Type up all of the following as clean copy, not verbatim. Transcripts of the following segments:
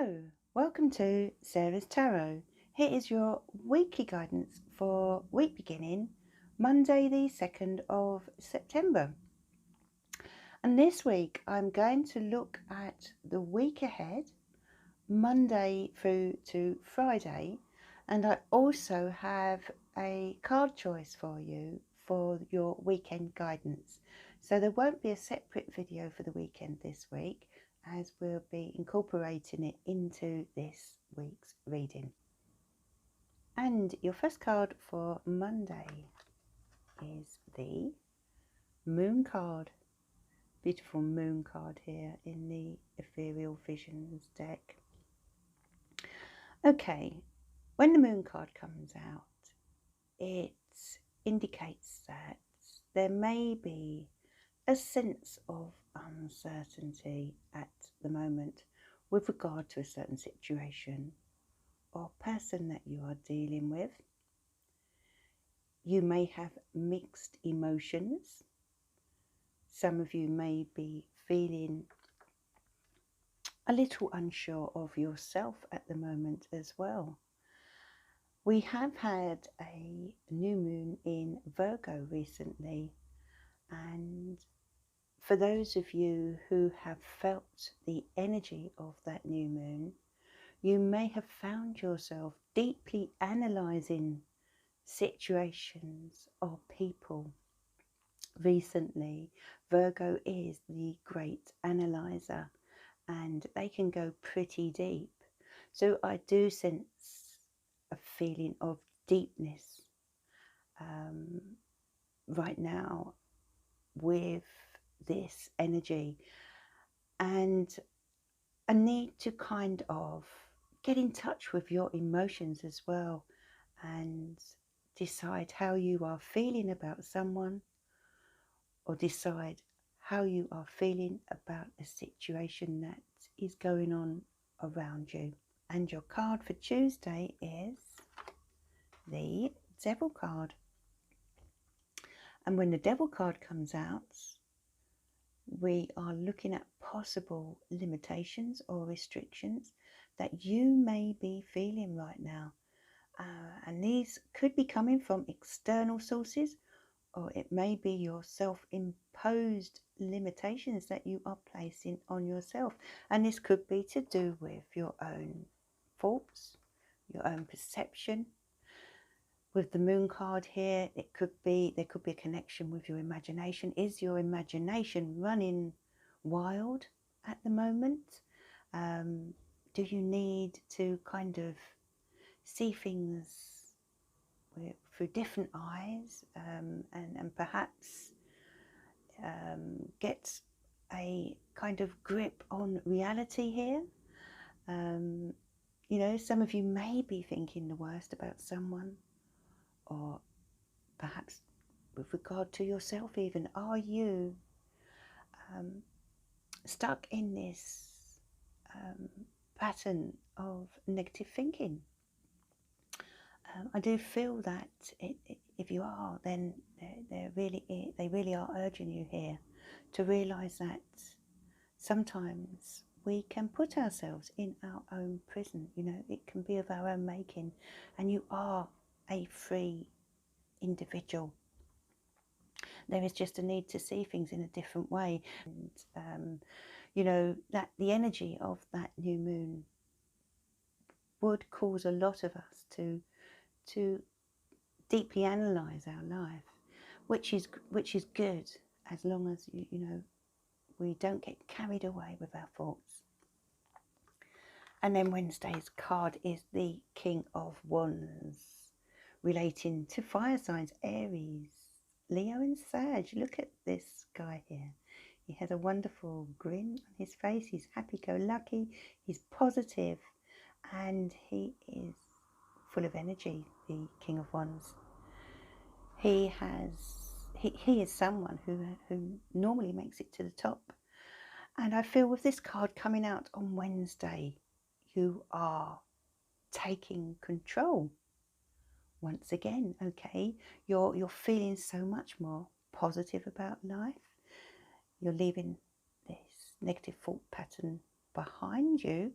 Hello, welcome to Sarah's Tarot. Here is your weekly guidance for week beginning Monday the 2nd of September. And this week I'm going to look at the week ahead, Monday through to Friday, and I also have a card choice for you for your weekend guidance. So there won't be a separate video for the weekend this week, as we'll be incorporating it into this week's reading. And your first card for Monday is the Moon card. Beautiful Moon card here in the Ethereal Visions deck. Okay, when the Moon card comes out, it indicates that there may be a sense of uncertainty at the moment with regard to a certain situation or person that you are dealing with. You may have mixed emotions. Some of you may be feeling a little unsure of yourself at the moment as well. We have had a new moon in Virgo recently, and for those of you who have felt the energy of that new moon, you may have found yourself deeply analysing situations or people recently. Virgo is the great analyzer, and they can go pretty deep. So I do sense a feeling of deepness right now with this energy, and a need to kind of get in touch with your emotions as well and decide how you are feeling about someone, or decide how you are feeling about a situation that is going on around you. And your card for Tuesday is the Devil card. And when the Devil card comes out, we are looking at possible limitations or restrictions that you may be feeling right now. And these could be coming from external sources, or it may be your self-imposed limitations that you are placing on yourself. And this could be to do with your own thoughts, your own perception. With the Moon card here, there could be a connection with your imagination. Is your imagination running wild at the moment? Do you need to kind of see things through different eyes, and perhaps get a kind of grip on reality here? You know, some of you may be thinking the worst about someone, or perhaps with regard to yourself even. Are you stuck in this pattern of negative thinking? I do feel that if you are, then they really are urging you here to realise that sometimes we can put ourselves in our own prison. You know, it can be of our own making, and you are a free individual. There is just a need to see things in a different way. And you know, that the energy of that new moon would cause a lot of us to deeply analyze our life, which is good, as long as you know, we don't get carried away with our thoughts. And then Wednesday's card is the King of Wands, relating to fire signs: Aries, Leo and Sag. Look at this guy here. He has a wonderful grin on his face. He's happy-go-lucky, he's positive, and he is full of energy, the King of Wands. He is someone who normally makes it to the top. And I feel with this card coming out on Wednesday, you are taking control once again. Okay, you're feeling so much more positive about life. You're leaving this negative thought pattern behind you,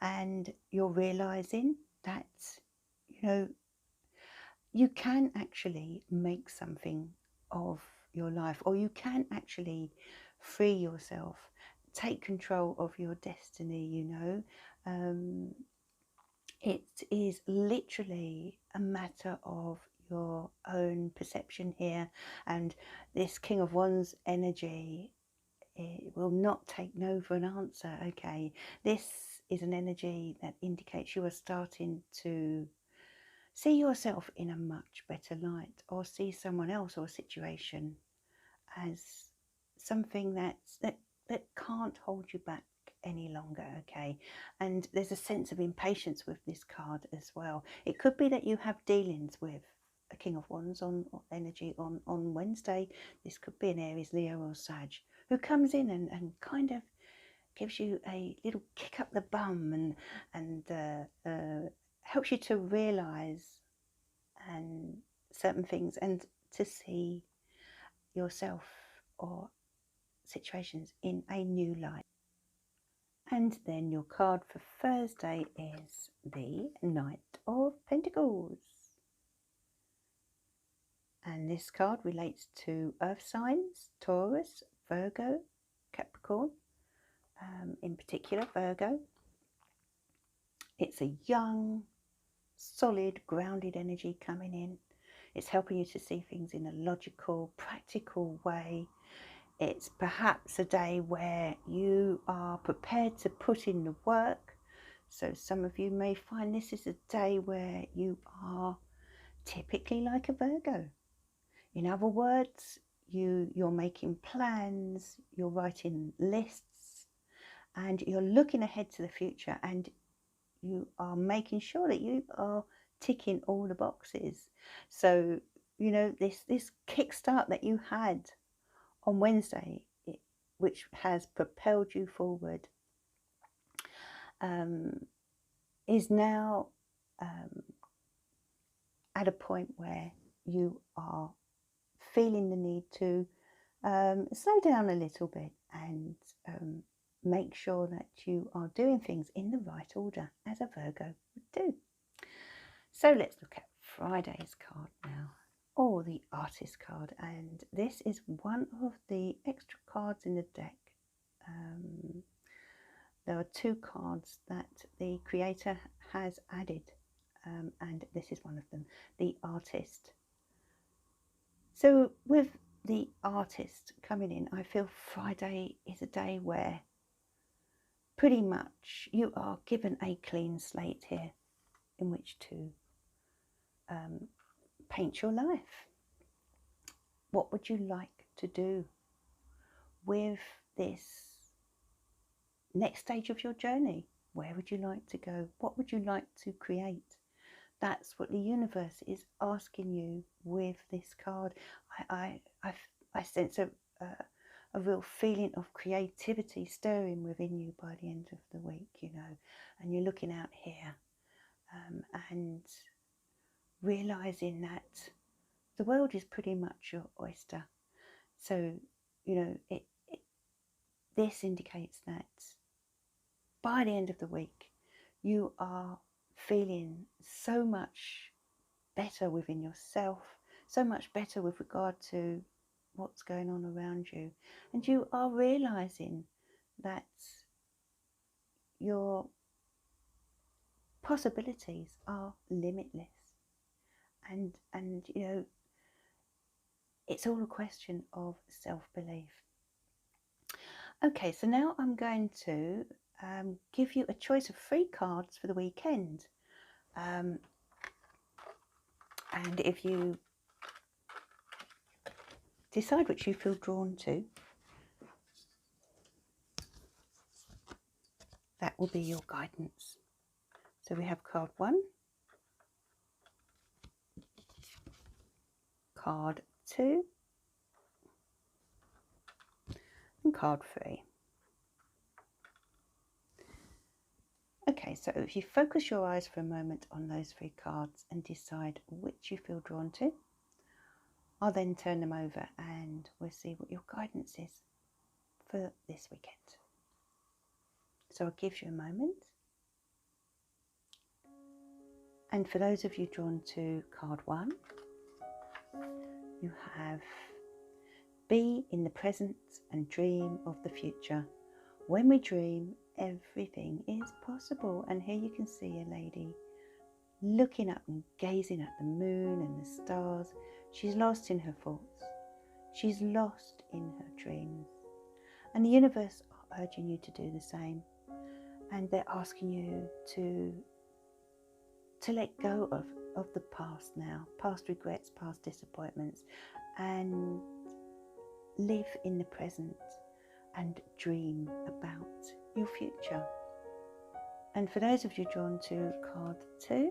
and you're realizing that, you know, you can actually make something of your life, or you can actually free yourself, take control of your destiny, you know. It is literally a matter of your own perception here, and this King of Wands energy, it will not take no for an answer. Okay, this is an energy that indicates you are starting to see yourself in a much better light, or see someone else or a situation as something that can't hold you back any longer. Okay, and there's a sense of impatience with this card as well. It could be that you have dealings with a King of Wands on energy on Wednesday. This could be an Aries, Leo or Sag who comes in and kind of gives you a little kick up the bum and helps you to realize and certain things, and to see yourself or situations in a new light. And then your card for Thursday is the Knight of Pentacles. And this card relates to earth signs, Taurus, Virgo, Capricorn, in particular Virgo. It's a young, solid, grounded energy coming in. It's helping you to see things in a logical, practical way. It's perhaps a day where you are prepared to put in the work. So some of you may find this is a day where you are typically like a Virgo. In other words, you're making plans, you're writing lists, and you're looking ahead to the future, and you are making sure that you are ticking all the boxes. So, you know, this kickstart that you had on Wednesday, which has propelled you forward, is now at a point where you are feeling the need to slow down a little bit and make sure that you are doing things in the right order, as a Virgo would do. So let's look at Friday's card now, or the Artist card, and this is one of the extra cards in the deck. There are two cards that the creator has added, and this is one of them, the Artist. So with the Artist coming in, I feel Friday is a day where pretty much you are given a clean slate here in which to paint your life. What would you like to do with this next stage of your journey? Where would you like to go? What would you like to create? That's what the universe is asking you with this card. I sense a real feeling of creativity stirring within you by the end of the week, you know, and you're looking out here and realizing that the world is pretty much your oyster. So, you know, this indicates that by the end of the week, you are feeling so much better within yourself, so much better with regard to what's going on around you, and you are realizing that your possibilities are limitless, and you know, it's all a question of self-belief. Okay, so now I'm going to give you a choice of 3 cards for the weekend, and if you decide which you feel drawn to, that will be your guidance. So we have card 1, card 2, and card 3. Okay, so if you focus your eyes for a moment on those 3 cards and decide which you feel drawn to, I'll then turn them over and we'll see what your guidance is for this weekend. So I'll give you a moment. And for those of you drawn to card 1, you have be in the present and dream of the future. When we dream, everything is possible. And here you can see a lady looking up and gazing at the moon and the stars. She's lost in her thoughts. She's lost in her dreams. And the universe are urging you to do the same. And they're asking you to let go of the past now, past regrets, past disappointments, and live in the present and dream about your future. And for those of you drawn to card 2,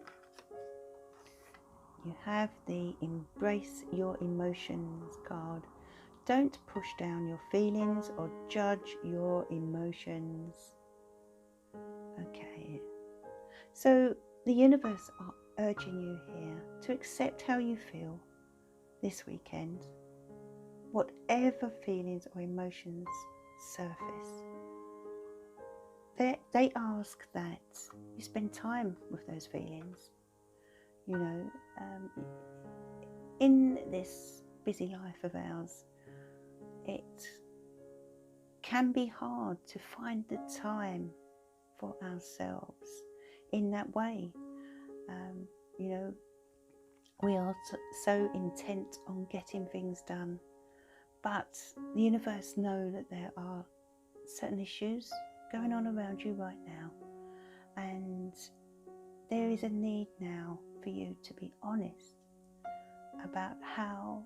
you have the Embrace Your Emotions card. Don't push down your feelings or judge your emotions. Okay, so the universe are urging you here to accept how you feel this weekend, whatever feelings or emotions surface. They ask that you spend time with those feelings. You know, in this busy life of ours, it can be hard to find the time for ourselves in that way. You know, we are so intent on getting things done, but the universe know that there are certain issues going on around you right now, and there is a need now for you to be honest about how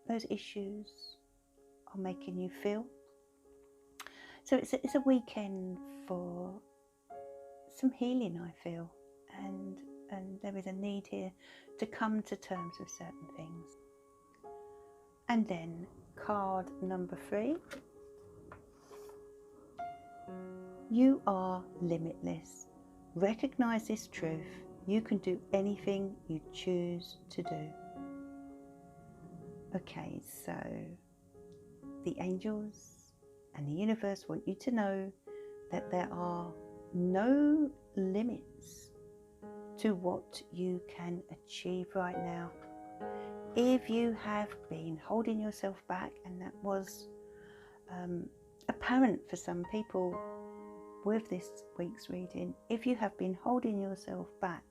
those issues are making you feel. So it's a weekend for some healing, I feel, and there is a need here to come to terms with certain things. And then card number 3, you are limitless. Recognize this truth. You can do anything you choose to do. Okay, so the angels and the universe want you to know that there are no limits to what you can achieve right now. If you have been holding yourself back, and that was apparent for some people with this week's reading, if you have been holding yourself back,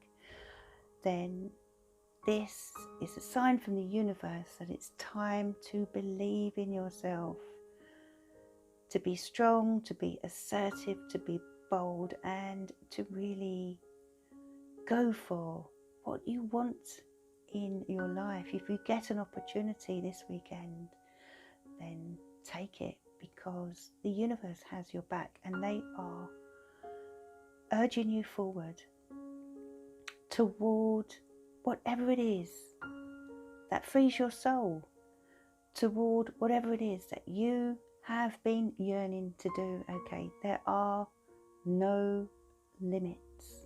then this is a sign from the universe that it's time to believe in yourself, to be strong, to be assertive, to be bold, and to really go for what you want in your life. If you get an opportunity this weekend, then take it, because the universe has your back and they are urging you forward toward whatever it is that frees your soul, toward whatever it is that you have been yearning to do. Okay, there are no limits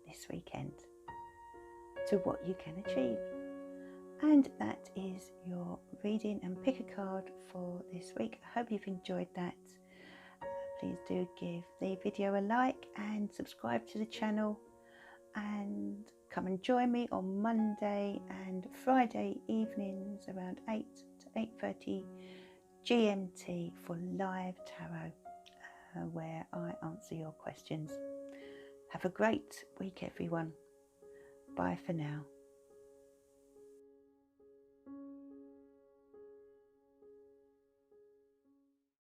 this weekend to what you can achieve. And that is your reading and pick a card for this week. I hope you've enjoyed that. Please do give the video a like and subscribe to the channel, and come and join me on Monday and Friday evenings around 8 to 8:30 GMT for live tarot, where I answer your questions. Have a great week, everyone. Bye for now.